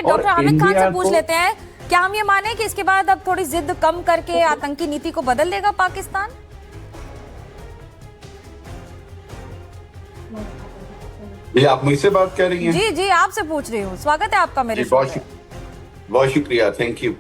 Doctor Hamid Khan से पूछ लेते हैं, क्या हम ये माने कि इसके बाद अब थोड़ी जिद कम करके आतंकी नीति को बदल देगा पाकिस्तान? ये आप मुझसे बात कर रही हैं? जी जी, आपसे पूछ रही हूँ। स्वागत है आपका मेरे शो में। बहुत शुक्रिया, थैंक यू।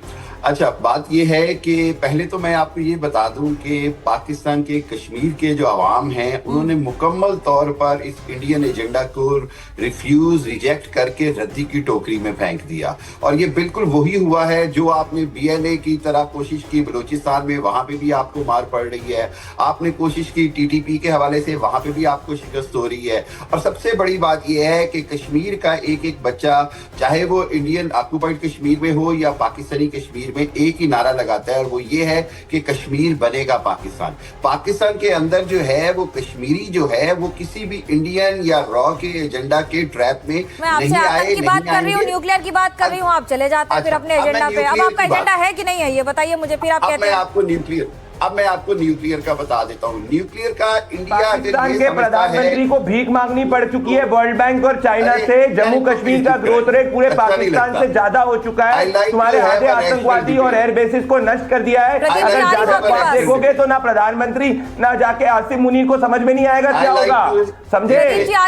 अच्छा, बात ये है कि पहले तो मैं आपको ये बता दूं कि पाकिस्तान के कश्मीर के जो अवाम हैं उन्होंने मुकम्मल तौर पर इस इंडियन एजेंडा को रिजेक्ट करके रद्दी की टोकरी में फेंक दिया। और ये बिल्कुल वही हुआ है जो आपने BNA की तरह कोशिश की बलूचिस्तान में, वहां पे भी आपको मार पड़ रही है। आपने कोशिश की TTP के हवाले से, वहां पे भी आपको शिकस्त हो रही है। और सबसे बड़ी बात यह है कि कश्मीर का एक एक बच्चा, चाहे वो इंडियन ऑक्यूपाइड कश्मीर में हो या पाकिस्तानी कश्मीर में, एक ही नारा लगाता है और वो ये है कि कश्मीर बनेगा पाकिस्तान। पाकिस्तान के अंदर जो है वो कश्मीरी जो है वो किसी भी इंडियन या रॉ के एजेंडा के ट्रैप में नहीं आए, की बात कर रही हूँ, न्यूक्लियर की बात कर रही हूँ, आप चले जाते हैं फिर अपने एजेंडा पे। अब आपका एजेंडा है कि नहीं है ये बताइए मुझे, फिर आप कहते हैं। अब मैं आपको न्यूक्लियर का बता देता हूँ। न्यूक्लियर का इंडिया पाकिस्तान के प्रधानमंत्री को भीख मांगनी पड़ चुकी है वर्ल्ड बैंक और चाइना से। जम्मू कश्मीर का ग्रोथ रेट पूरे पाकिस्तान से ज्यादा हो चुका है। तुम्हारे आधे आतंकवादी और एयर बेसिस को नष्ट कर दिया है। अगर ज्यादा बात देखोगे तो ना प्रधानमंत्री ना जाके आसिम मुनीर को समझ में नहीं आएगा क्या होगा, समझे?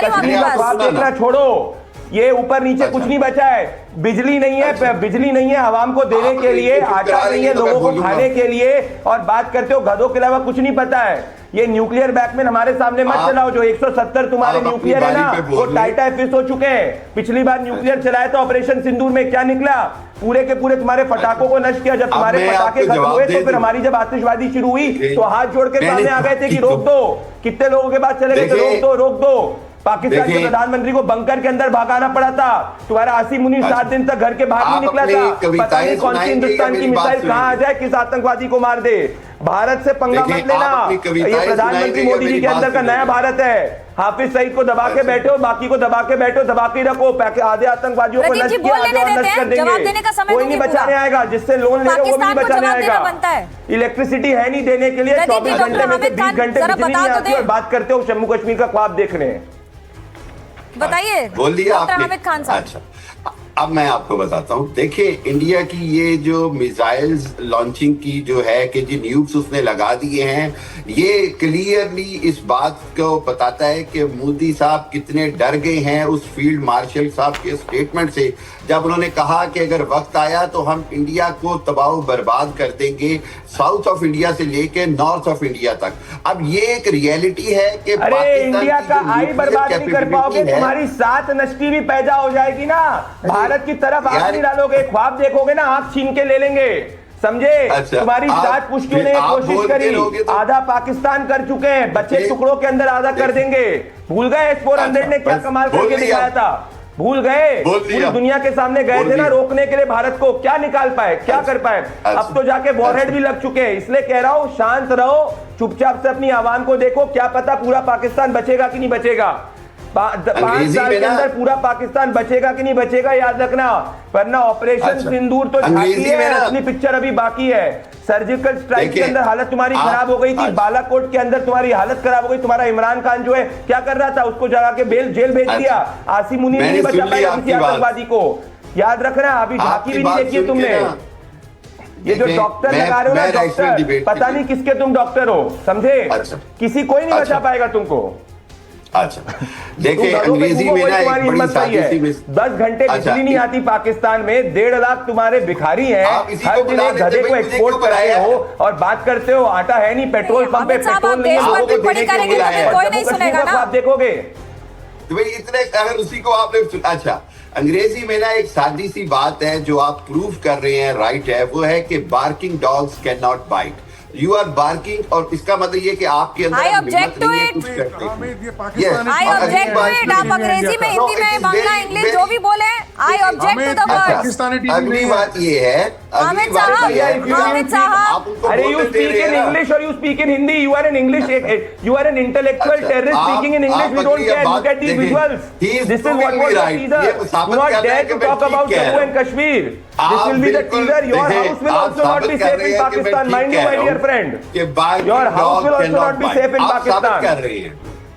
कश्मीर का ख्वाब देखना छोड़ो, ये ऊपर नीचे कुछ नहीं बचा है। बिजली नहीं है आवाम को देने के लिए, आटा नहीं है लोगों को खाने के लिए, और बात करते हो गधों के अलावा कुछ नहीं पता है। ये न्यूक्लियर बैकमैन हमारे सामने मत चलाओ। जो 170 तुम्हारे न्यूक्लियर है ना, वो टाइटा फिश हो चुके हैं। पिछली बार न्यूक्लियर चलाया था ऑपरेशन सिंदूर में, क्या निकला? पूरे के पूरे तुम्हारे पटाखों को नष्ट किया। जब तुम्हारे पटाखे खत्म हुए तो फिर हमारी जब आतिशबाजी शुरू हुई तो हाथ जोड़ के सामने आ गए थे कि रोक दो। कितने लोगों के बाद चले गए थे, रोक दो। पाकिस्तान के प्रधानमंत्री को बंकर के अंदर भागाना पड़ा था। तुम्हारा आसिम मुनीर 7 दिन तक घर के बाहर नहीं निकला था। पता नहीं कौन सी हिंदुस्तान की मिसाइल कहां आ जाए, किस आतंकवादी को मार दे। भारत से पंगा मत लेना। ये प्रधानमंत्री मोदी जी के अंदर का नया भारत है। हाफिज सईद को दबा के बैठो, बाकी को दबा के बैठो, दबा के रखो। आधे आतंकवादियों को नष्ट किया, नष्ट कर देंगे। कोई नहीं बचाने आएगा, जिससे लोन ले रहे वो भी नहीं बचाने आएगा। इलेक्ट्रिसिटी है नहीं देने के लिए। 24 घंटे में से 20 घंटे बिजली नहीं आती और बात करते हो जम्मू कश्मीर का ख्वाब देख रहे हैं। बताइए, बोल दिया डॉक्टर हामिद खान साहब। अच्छा, अब मैं आपको बताता हूँ। देखिए, इंडिया की ये जो मिसाइल्स लॉन्चिंग की जो है कि जो न्यूक्स उसने लगा दिए हैं, ये क्लियरली इस बात को बताता है कि मोदी साहब कितने डर गए हैं उस फील्ड मार्शल साहब के स्टेटमेंट से, जब उन्होंने कहा कि अगर वक्त आया तो हम इंडिया को तबाह बर्बाद कर देंगे, साउथ ऑफ इंडिया से लेके नॉर्थ ऑफ इंडिया तक। अब ये एक रियलिटी है कि इंडिया का आई बर्बाद नहीं कर पाओगे, तुम्हारी 7 नष्टी भी पैदा हो जाएगी ना। भारत की तरफ आंख नहीं डालोगे, ख्वाब देखोगे ना, आंख छीन के ले लेंगे, समझे? अच्छा, तुम्हारी 7 पुश्तियों ने कोशिश करी, आधा पाकिस्तान कर चुके हैं, बच्चे टुकड़ों के अंदर आधा कर देंगे। भूल गए S-400 ने क्या कमाल करके दिखाया था? भूल गए? पूरी दुनिया के सामने गए थे ना रोकने के लिए भारत को, क्या निकाल पाए, क्या कर पाए? अब तो जाके वॉरहेड भी लग चुके हैं। इसलिए कह रहा हूं, शांत रहो, चुपचाप से अपनी आवाम को देखो। क्या पता पूरा पाकिस्तान बचेगा कि नहीं बचेगा। 5 साल के अंदर पूरा पाकिस्तान बचेगा कि नहीं बचेगा, याद रखना। वरना ऑपरेशन सिंदूर तो झांकी है, असली पिक्चर अभी बाकी है। सर्जिकल स्ट्राइक के अंदर हालत तुम्हारी खराब हो गई थी, बालाकोट के अंदर तुम्हारी हालत खराब हो गई। तुम्हारा इमरान खान जो है क्या कर रहा था, उसको जगा के जेल भेज दिया। आसिम मुनीर नहीं बचा पाया किसी आतंकवादी को, याद रखना। अभी झांकी भी नहीं देखी है तुमने। ये जो डॉक्टर लगा रहे हो ना, डॉक्टर, पता नहीं किसके तुम डॉक्टर हो, समझे? किसी कोई नहीं बचा पाएगा तुमको। अच्छा, देखिए, अंग्रेजी में ना एक बड़ी साजिश में 10 घंटे बिजली नहीं आती पाकिस्तान में। 1.5 लाख तुम्हारे भिखारी हैं, हर दिन एक गधे को एक्सपोर्ट कराए हो और बात करते हो आटा है नहीं, पेट्रोल पंप पे पेट्रोल नहीं है लोगों को देने के लिए। कोई नहीं सुनेगा ना, आप देखोगे तो भाई इतने, अगर उसी को आपने, अच्छा, अंग्रेजी में ना एक सादी सी बात है जो आप प्रूव कर रहे हैं, राइट है, वो है कि barking dogs can not bite. You are barking, और इसका मतलब ये कि आपके अंदर I object to it. I object to it. आप अंग्रेजी में, हिंदी में, बांग्ला, इंग्लिश जो भी बोले, I object to the words. अगली बात ये है, हामिद साहब, अरे you speak in English or you speak in Hindi, you are an English, you are an intellectual terrorist speaking in English. We don't care. Look at these visuals. This is what was the teaser. Do not dare to talk about Jammu and Kashmir. This will be the teaser. Your house will also not be safe in Pakistan. Mind you, my dear friend. Your house will also not be safe in Pakistan.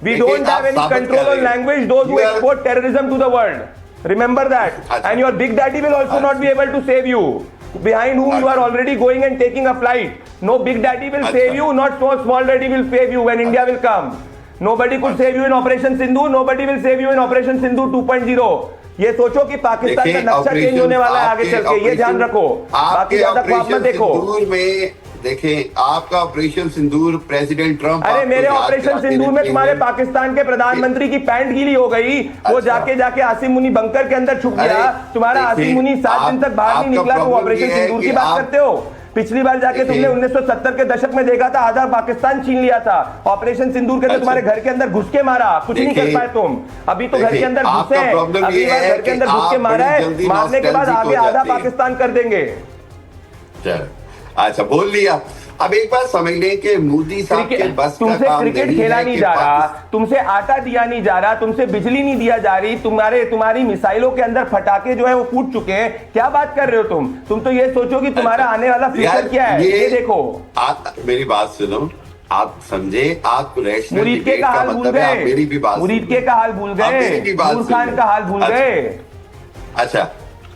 We don't have any control on language. Those who export terrorism to the world. Remember that. And your big daddy will also not be able to save you. Behind whom you are already going and taking a flight. No big daddy will save you, not so small daddy will save you when India will come. Nobody could save you in Operation Sindhu, nobody will save you in Operation Sindhu 2.0. ये सोचो कि पाकिस्तान का नक्शा change होने वाला है आगे चल के, ये ध्यान रखो, बाकी ज्यादा ख्वाब मत देखो। देखें आपका ऑपरेशन सिंदूर प्रेसिडेंट ट्रंप, अरे मेरे ऑपरेशन सिंदूर में तुम्हारे पाकिस्तान के प्रधानमंत्री की पैंट गीली हो गई, वो जाके आसिम मुनी बंकर के अंदर छुप गया, तुम्हारा आसिम मुनी 7 दिन तक बाहर नहीं निकला, तो ऑपरेशन सिंदूर की बात करते हो। पिछली बार जाके तुमने 1970 के दशक में देखा था, आधा पाकिस्तान छीन लिया था, ऑपरेशन सिंदूर के अंदर तुम्हारे घर के अंदर घुस के मारा, कुछ नहीं कर पाए तुम। अभी तो घर के अंदर घुसे हैं, अभी घर के अंदर घुस के मारा है, मारने के बाद आगे आधा पाकिस्तान कर देंगे। अच्छा बोल लिया। अब एक बात समझ लें कि मोदी साहब के बस तुमसे क्रिकेट खेला नहीं जा रहा, तुमसे आटा दिया नहीं जा रहा, तुमसे बिजली नहीं दिया जा रही, तुम्हारी मिसाइलों के अंदर फटाके जो है वो फूट चुके हैं, क्या बात कर रहे हो तुम तो ये सोचो कि तुम्हारा आने वाला फ्यूचर क्या है, ये देखो। मेरी बात सुनो, आप समझे, आप मुरीद के का हाल भूल गए, मुरीद के का हाल भूल गए, नूर खान का हाल भूल गए। अच्छा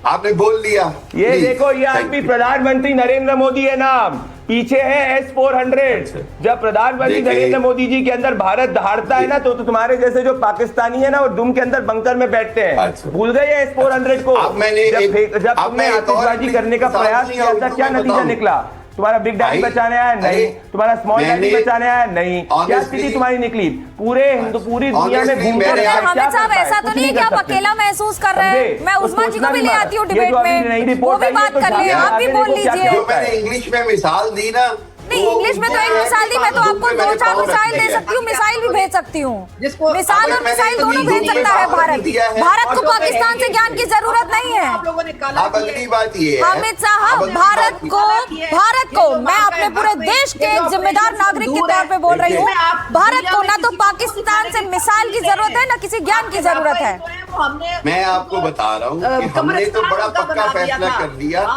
आपने बोल दिया। ये देखो, ये आपकी प्रधानमंत्री नरेंद्र मोदी है नाम, पीछे है S-400। जब प्रधानमंत्री नरेंद्र मोदी जी के अंदर भारत दहाड़ता है ना, तो तुम्हारे जैसे जो पाकिस्तानी है ना, वो दुम के अंदर बंकर में बैठते हैं। भूल गए S-400 को? जब तुमने आतिशबाजी करने का प्रयास किया था, क्या नतीजा निकला? तुम्हारा बिग डैडी बचाने आया नहीं, तुम्हारा स्मॉल डैडी बचाने आया नहीं, क्या स्थिति तुम्हारी निकली? पूरी दुनिया में घूमकर हामिद साहब ऐसा तो नहीं है कि आप अकेला महसूस कर रहे हैं? मैं उस्मान जी को भी ले आती हूँ डिबेट में, वो भी बात कर ले, आप भी बोल लीजिए। जो मैंने इंग्लिश में मिसाल दी ना, नहीं इंग्लिश में तो एक मिसाल दी, मैं तो आपको 2-4 मिसाइल दे सकती हूँ, मिसाइल भी भेज सकती हूँ, मिसाल और मिसाइल दोनों भेज सकता है भारत को पाकिस्तान से ज्ञान की जरूरत नहीं है। हामिद साहब, भारत को मैं अपने पूरे देश के जिम्मेदार नागरिक के तौर पे बोल रही हूँ, भारत को ना तो पाकिस्तान से मिसाइल की जरूरत है, ना किसी ज्ञान की जरूरत है। मैं आपको बता रहा हूँ कि हमने तो बड़ा पक्का फैसला कर लिया,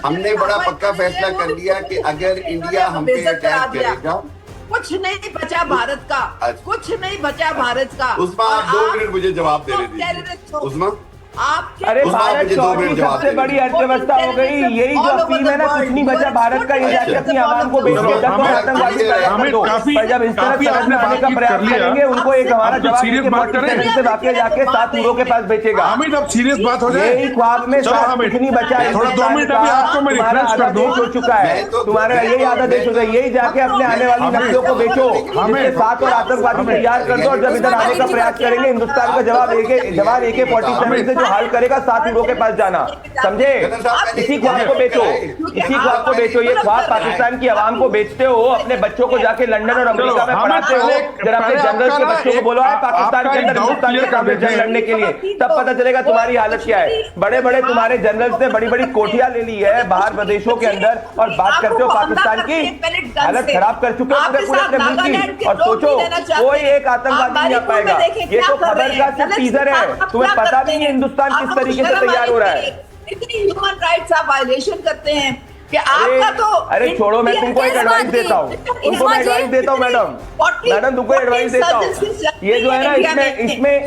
हमने बड़ा पक्का फैसला कर लिया कि अगर इंडिया हम पे अटैक करेगा, कुछ नहीं बचा भारत का, कुछ नहीं बचा भारत का। उस्मा आप 2 मिनट मुझे जवाब दे दीजिए। उस्मा अरे भारत की सबसे बड़ी अर्थव्यवस्था हो गई, यही जो अफीम है ना, कुछ नहीं बचा भारत का, ये जाके अपनी आवाम को बेच के आतंकवादी पर जब इस तरह समझ में आने का प्रयास करेंगे, उनको एक हमारा जवाब से वाकई जाके 7 यूरो के पास बेचेगा। हामिद अब सीरियस बात हो जाए, यही ख्वाब में कुछ नहीं बचा है, थोड़ा 2 मिनट अभी आपको मैं रिफ्रेश कर दूं। हो चुका है तुम्हारा, यही आधा देश हो गया, यही जाके अपने आने वाली नस्लों को बेचो, जिसके साथ और आतंकवादी तैयार कर दो, और जब इधर आने का प्रयास करेंगे, हिंदुस्तान का जवाब AK-47 से जो हाल करेगा 7 यूरो के पास जाना, समझे? इसी ख्वाब को बेचो, इसी ख्वाब को बेचो, ये ख्वाब पाकिस्तान की आवाम को बेचते हो, अपने बच्चों को जाके लंदन और अमेरिका में पढ़ाते हो। जरा अपने जनरल के बच्चों को बोलो है पाकिस्तान के अंदर हिंदुस्तान के काबिल जंग लड़ने के लिए, तब पता चलेगा तुम्हारी हालत क्या है। बड़े बड़े तुम्हारे जनरल्स ने बड़ी बड़ी कोठियां ले ली है बाहर प्रदेशों के अंदर, और बात करते हो पाकिस्तान की हालत खराब कर चुके हो पूरे अपने मुल्क की, और सोचो कोई एक आतंकवादी नहीं आ पाएगा। ये तो खबर का सिर्फ टीजर है, तुम्हें पता भी नहीं हिंदुस्तान किस तरीके से तैयार हो रहा है। इतनी ह्यूमन राइट्स आप वायलेशन करते हैं कि आपका तो अरे छोड़ो, मैं तुमको एक एडवाइस देता हूँ, तुमको मैं एडवाइस देता हूँ मैडम तुमको एडवाइस देता हूँ, ये जो है ना,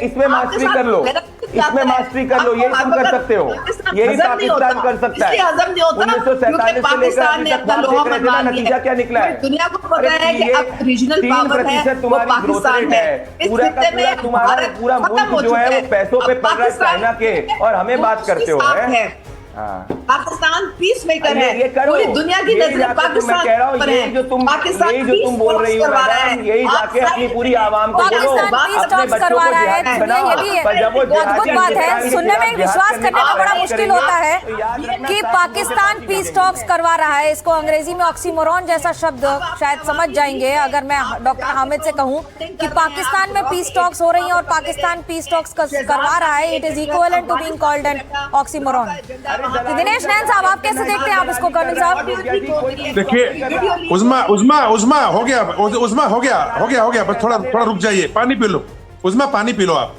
इसमें मास्टरी कर लो, इसमें मास्टरी कर लो, यही तुम कर सकते हो, यही पाकिस्तान कर सकता है। 1947 से लेकर अभी तक बात देख रहे थे ना, नतीजा क्या निकला है? दुनिया को पता है कि अब रीजनल पावर है, 3% तुम्हारी ग्रोथ रेट है, पूरा का पूरा तुम्हारा पूरा मुल्क जो है वो पैसों पे पड़ रहा है चाइना के, और हमें बात करते हो पाकिस्तान पीस मेकर है, पूरी दुनिया की नजर पाकिस्तान पर है। जो तुम बोल रही हो मैडम, यही जाके अपनी पूरी आवाम को बोलो, अपने बच्चों को जिहादी बनाओ। पर जब वो अद्भुत बात है, सुनने में विश्वास करने में बड़ा मुश्किल होता है कि पाकिस्तान पीस टॉक्स करवा रहा है। इसको अंग्रेजी में ऑक्सीमोरॉन जैसा शब्द शायद समझ जाएंगे अगर मैं डॉक्टर हामिद से कहूँ कि पाकिस्तान में पीस टॉक्स हो रही है और पाकिस्तान पीस टॉक्स करवा रहा है, it is equivalent to being called an oxymoron. Dinesh Nain sahab, आप कैसे देखते हैं आप इसको? कर्नल साहब देखिए, उस्मा हो गया, बस थोड़ा रुक जाइए, पानी पी लो उस्मा, पानी पी लो आप।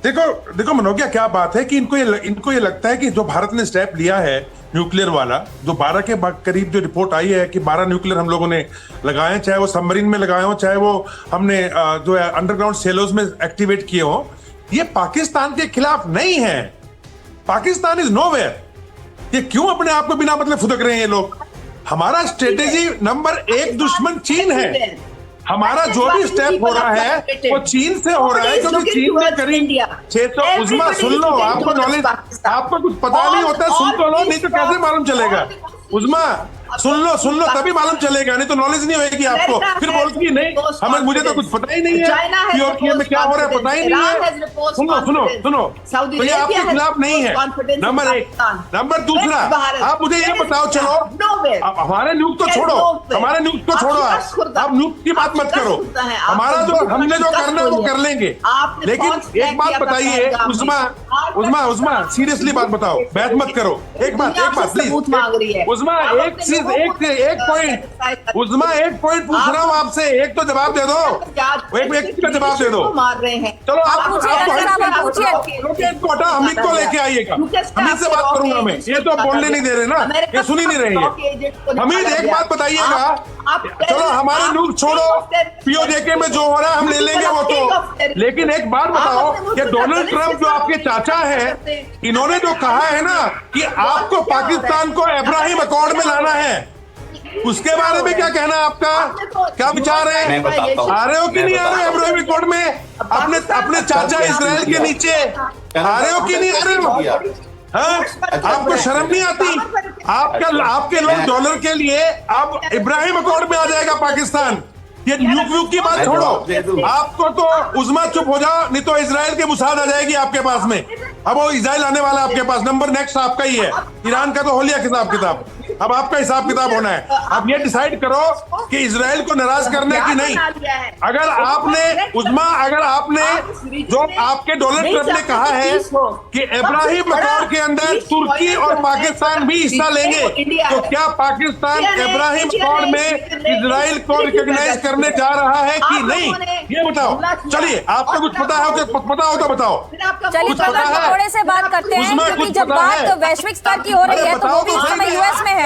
देखो मनोज्ञा, क्या बात है कि इनको ये लगता है कि जो भारत ने स्टेप लिया है न्यूक्लियर वाला, जो 12 के करीब जो रिपोर्ट आई है कि 12 न्यूक्लियर हम लोगों ने लगाए, चाहे वो सबमरीन में लगाए हो, चाहे वो हमने जो है अंडरग्राउंड सेलोज में एक्टिवेट किए हो, ये पाकिस्तान के खिलाफ नहीं है। Pakistan is nowhere. ये क्यों अपने आप को बिना मतलब फुदक रहे हैं ये लोग? हमारा स्ट्रेटेजी नंबर 1 दुश्मन चीन है। हमारा जो भी स्टेप हो रहा है वो चीन से हो रहा है, क्योंकि चीन में करीब 600। उस्मा सुन लो, आपको नॉलेज, आपको कुछ पता नहीं होता, सुन तो लो, नहीं तो कैसे मालूम चलेगा? उस्मा सुन लो तभी मालूम चलेगा, नहीं तो नॉलेज नहीं होगी आपको। फिर बोलती नहीं हमें, मुझे तो कुछ पता ही नहीं है पीओके में क्या हो रहा है, पता ही नहीं है। सुनो तो ये आपके खिलाफ नहीं है, नंबर 1। नंबर दूसरा, आप मुझे ये बताओ, चलो हमारे न्यूज तो छोड़ो, हमारे न्यूज को छोड़ो, आप न्यूज की बात मत करो। हमारा जो हमने जो करना है वो कर लेंगे, लेकिन एक बात बताइए उस्मा सीरियसली बात बताओ, बहस मत करो। एक बात प्लीज उस्मा, एक चीज, एक पॉइंट उस्मा, एक पॉइंट पूछ रहा हूँ आपसे, एक तो जवाब दे दो, एक का जवाब दे दो। चलो आप हमीद को लेके आइएगा, हमीद से बात करूंगा मैं। ये तो बोलने नहीं दे रहे ना, ये सुन ही नहीं रहे हैं। हमीद एक बात बताइएगा, चलो हमारे न्यूज छोड़ो, पीओजेके में जो हो रहा है हम ले लेंगे वो तो, लेकिन एक बात बताओ कि डोनाल्ड ट्रंप जो आपके चाचा है, इन्होंने जो कहा है ना कि आपको पाकिस्तान को अब्राहम अकॉर्ड में लाना है, उसके बारे में क्या कहना है आपका? क्या विचार है? आ रहे हो कि नहीं आ रहे हो अब्राहम अकॉर्ड में? अपने चाचा इजराइल के नीचे आ रहे हो कि नहीं आ रहे हो? हाँ, आपको शर्म नहीं आती? आपके लोग डॉलर के लिए अब इब्राहिम अकॉर्ड में आ जाएगा पाकिस्तान। ये न्यूक की बात छोड़ो, आपको तो उस्मा चुप हो जाओ, नहीं तो इजराइल के मुसाद आ जाएगी आपके पास में। अब वो इजराइल आने वाला है आपके पास, नंबर नेक्स्ट आपका ही है। ईरान का तो हो लिया हिसाब किताब, अब आपका हिसाब किताब होना है। अब ये डिसाइड करो कि इजराइल को नाराज करना है कि नहीं। अगर आपने जो आपके डोनाल्ड ट्रंप ने कहा है कि इब्राहिम अकॉर्ड के अंदर तुर्की और पाकिस्तान भी हिस्सा लेंगे, तो क्या पाकिस्तान इब्राहिम अकॉर्ड में इजराइल को रिकॉग्नाइज करने जा रहा है कि नहीं? ये बताओ। चलिए, आपको कुछ पता हो तो बताओ। चलिए थोड़े से बात करते हैं, क्योंकि जब बात वैश्विक स्तर की हो रही है तो वो भी इस समय यूएस में है।